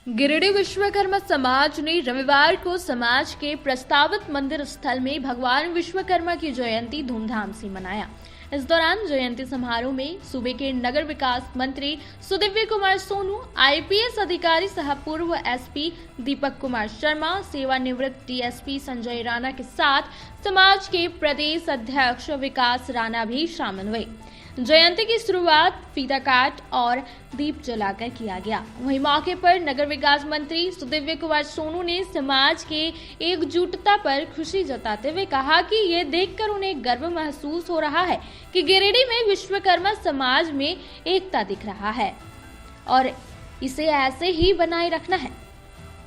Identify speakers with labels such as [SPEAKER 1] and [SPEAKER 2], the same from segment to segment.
[SPEAKER 1] गिरिडीह विश्वकर्मा समाज ने रविवार को समाज के प्रस्तावित मंदिर स्थल में भगवान विश्वकर्मा की जयंती धूमधाम से मनाया। इस दौरान जयंती समारोह में सूबे के नगर विकास मंत्री सुदिव्य कुमार सोनू, आईपीएस अधिकारी सह पूर्व एसपी दीपक कुमार शर्मा, सेवानिवृत्त डीएसपी संजय राणा के साथ समाज के प्रदेश अध्यक्ष विकास राणा भी शामिल हुए। जयंती की शुरुआत फीता काट और दीप जलाकर किया गया। वहीं मौके पर नगर विकास मंत्री सुदिव्य कुमार सोनू ने समाज के एकजुटता पर खुशी जताते हुए कहा कि ये देखकर उन्हें गर्व महसूस हो रहा है कि गिरिडीह में विश्वकर्मा समाज में एकता दिख रहा है और इसे ऐसे ही बनाए रखना है।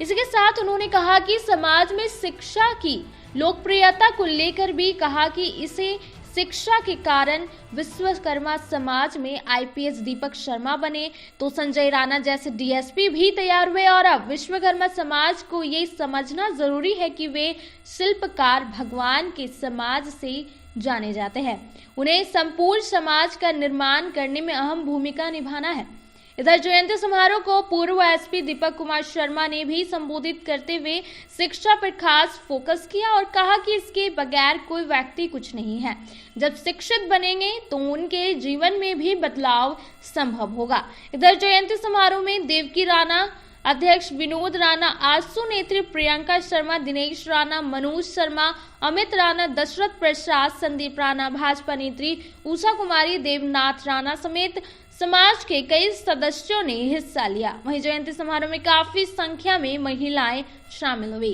[SPEAKER 1] इसके साथ उन्होंने कहा कि समाज में शिक्षा की लोकप्रियता को लेकर भी कहा कि इसे शिक्षा के कारण विश्वकर्मा समाज में आईपीएस दीपक शर्मा बने तो संजय राणा जैसे डीएसपी भी तैयार हुए और अब विश्वकर्मा समाज को ये समझना जरूरी है कि वे शिल्पकार भगवान के समाज से जाने जाते हैं। उन्हें संपूर्ण समाज का निर्माण करने में अहम भूमिका निभाना है। इधर जयंती समारोह को पूर्व एसपी दीपक कुमार शर्मा ने भी संबोधित करते हुए शिक्षा पर खास फोकस किया और कहा कि इसके बगैर कोई व्यक्ति कुछ नहीं है। जब शिक्षित बनेंगे तो उनके जीवन में भी बदलाव संभव होगा। इधर जयंती समारोह में देवकी राणा, अध्यक्ष विनोद राणा, आशु नेत्री, प्रियंका शर्मा, दिनेश राणा, मनोज शर्मा, अमित राणा, दशरथ प्रसाद, संदीप राणा, भाजपा नेत्री उषा कुमारी, देवनाथ राणा समेत समाज के कई सदस्यों ने हिस्सा लिया। वहीं जयंती समारोह में काफी संख्या में महिलाएं शामिल हुई।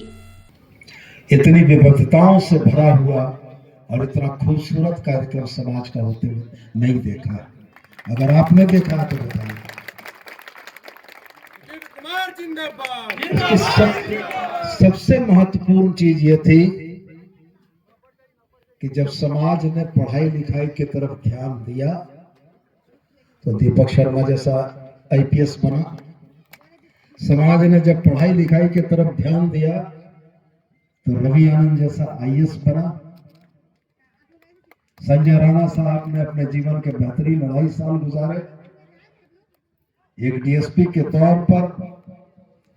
[SPEAKER 2] इतनी विविधताओं से भरा हुआ और इतना खूबसूरत कार्यक्रम समाज का होते हुए नहीं देखा। अगर आपने देखा तो बताइए। सबसे महत्वपूर्ण चीज ये थी कि जब समाज ने पढ़ाई लिखाई की तरफ ध्यान दिया तो दीपक शर्मा जैसा आईपीएस बना। समाज ने जब पढ़ाई लिखाई की तरफ ध्यान दिया तो रवि आनंद जैसा आईएएस बना। संजय राणा साहब ने अपने जीवन के बेहतरीन 2.5 साल गुजारे एक डीएसपी के तौर पर,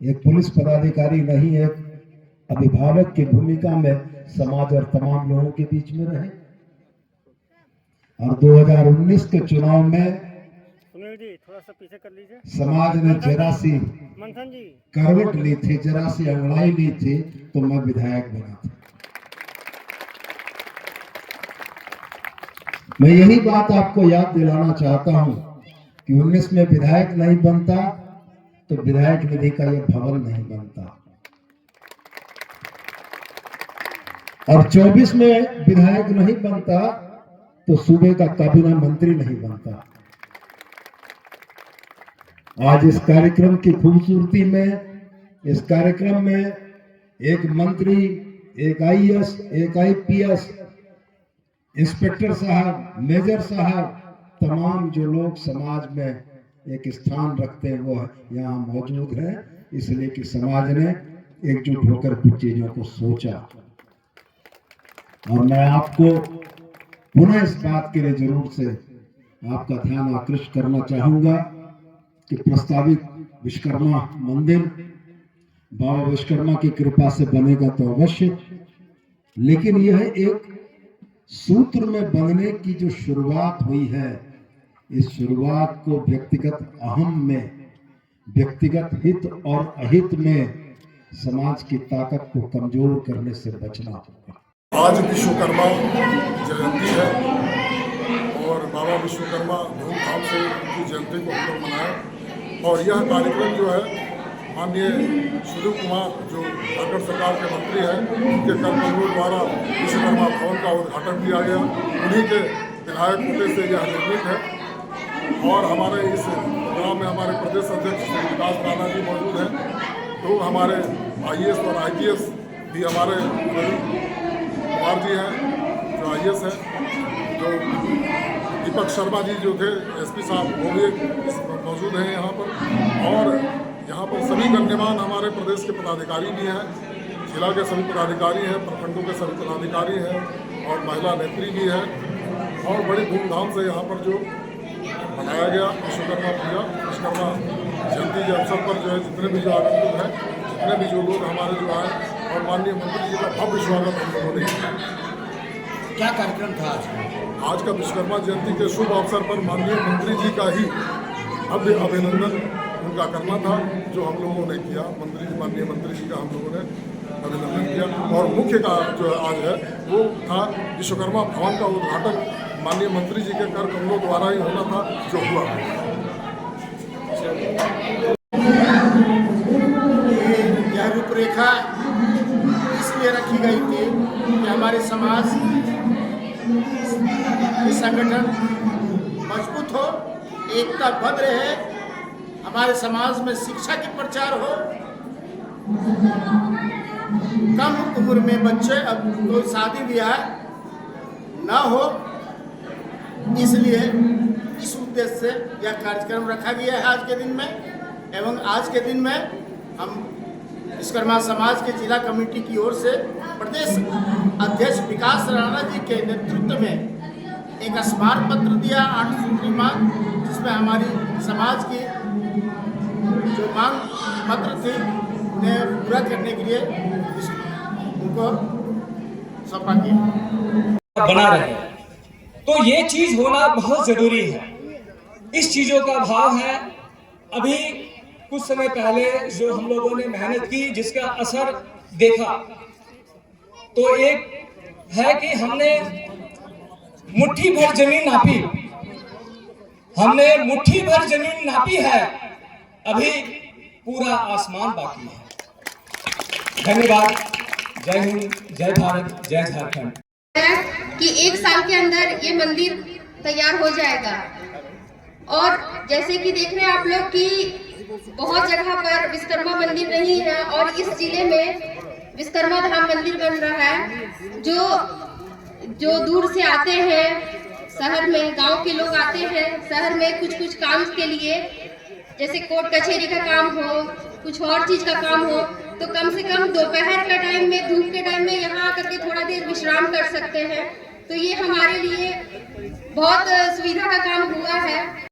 [SPEAKER 2] एक पुलिस पदाधिकारी नहीं, एक अभिभावक की भूमिका में समाज और तमाम लोगों के बीच में रहे। और 2019 के चुनाव में
[SPEAKER 3] जी थोड़ा सा पीछे कर लीजिए।
[SPEAKER 2] समाज ने जरासी
[SPEAKER 3] मंथन जी
[SPEAKER 2] करवट ली थी, जरासी अंगड़ाई ली थी तो मैं विधायक बना था। मैं यही बात आपको याद दिलाना चाहता हूं कि 19 में विधायक नहीं बनता तो विधायक निधि का यह भवन नहीं बनता, और 24 में विधायक नहीं बनता तो सूबे का कैबिनेट मंत्री नहीं बनता। आज इस कार्यक्रम की खूबसूरती में, इस कार्यक्रम में एक मंत्री, एक आईएएस, एक आईपीएस, इंस्पेक्टर साहब, मेजर साहब, तमाम जो लोग समाज में एक स्थान रखते हैं वो यहाँ मौजूद हैं, इसलिए कि समाज ने एकजुट होकर कुछ चीजों को सोचा। और मैं आपको पुनः इस बात के लिए जरूर से आपका ध्यान आकृष्ट करना चाहूंगा कि प्रस्तावित विश्वकर्मा मंदिर बाबा विश्वकर्मा की कृपा से बनेगा तो अवश्य, लेकिन यह एक सूत्र में बनने की जो शुरुआत हुई है, इस शुरुआत को व्यक्तिगत अहम में, व्यक्तिगत हित और अहित में समाज की ताकत को कमजोर करने से बचना होगा।
[SPEAKER 4] आज विश्वकर्मा जयंती है और बाबा विश्वकर्मा धूमधाम से उनकी जयंती को हम लोग मनाएं। और यह कार्यक्रम जो है माननीय सुदीप कुमार जो झारखंड सरकार के मंत्री हैं, उनके कर्मयों द्वारा विश्वकर्मा भवन का उद्घाटन किया गया। उन्हीं के विधायक होने से यह निर्मित है। और हमारे इस प्रोग्राम में हमारे प्रदेश अध्यक्ष श्री विकास राणा जी मौजूद हैं, तो हमारे आईएएस और आईपीएस भी हमारे कुमार जी हैं जो आईएएस हैं, जो दीपक शर्मा जी जो थे एसपी साहब वो भी मौजूद हैं यहाँ पर। और यहाँ पर सभी गण्यमान हमारे प्रदेश के पदाधिकारी भी हैं, जिला के सभी पदाधिकारी हैं, प्रखंडों के सभी पदाधिकारी हैं और महिला नेत्री भी हैं। और बड़ी धूमधाम से यहाँ पर जो मनाया गया विश्वकर्मा पूजा, विश्वकर्मा जयंती के अवसर पर जो है जितने भी जो आगंतुक हैं, जितने भी जो लोग हमारे जो आए और माननीय मंत्री जी का भव्य स्वागत हम लोगों ने किया।
[SPEAKER 5] क्या कार्यक्रम था
[SPEAKER 4] आज का विश्वकर्मा जयंती के शुभ अवसर पर माननीय मंत्री जी का ही भव्य अभिनंदन उनका करना था, जो हम लोगों ने किया। माननीय मंत्री जी का हम लोगों ने अभिनंदन किया और मुख्य का जो आज है वो था विश्वकर्मा भवन का उद्घाटन माननीय मंत्री जी के कर कमलों द्वारा ही होना था, जो हुआ।
[SPEAKER 5] यह रूपरेखा इसलिए रखी गई थी कि हमारे समाज की संगठन मजबूत हो, एकता बद रहे, हमारे समाज में शिक्षा की प्रचार हो, कम उम्र में बच्चे अब कोई शादी ब्याह ना हो, इसलिए इस उद्देश्य से यह कार्यक्रम रखा गया है आज के दिन में। एवं आज के दिन में हम विश्वकर्मा समाज के जिला कमेटी की ओर से प्रदेश अध्यक्ष विकास राणा जी के नेतृत्व में एक स्मारक पत्र दिया 8 सूत्री मांग, जिसमें हमारी समाज की जो मांग पत्र थी उन्हें पूरा करने के लिए उनको सौंपा गया।
[SPEAKER 6] बना रहे, तो ये चीज होना बहुत जरूरी है। इस चीजों का अभाव है। अभी कुछ समय पहले जो हम लोगों ने मेहनत की, जिसका असर देखा, तो एक है कि हमने मुट्ठी भर जमीन नापी, हमने मुट्ठी भर जमीन नापी है, अभी पूरा आसमान बाकी है। धन्यवाद। जय हिंद, जय भारत, जय झारखंड।
[SPEAKER 7] कि 1 साल के अंदर ये मंदिर तैयार हो जाएगा। और जैसे कि देख रहे हैं आप लोग कि बहुत जगह पर विश्वकर्मा मंदिर नहीं है और इस जिले में विश्वकर्मा धाम मंदिर बन रहा है। जो दूर से आते हैं शहर में, गांव के लोग आते हैं शहर में कुछ काम के लिए, जैसे कोर्ट कचहरी का काम हो, कुछ और चीज का काम हो, तो कम से कम दोपहर के टाइम में, धूप के टाइम में यहाँ आकर के थोड़ा देर विश्राम कर सकते हैं। तो ये हमारे लिए बहुत सुविधा का काम हुआ है।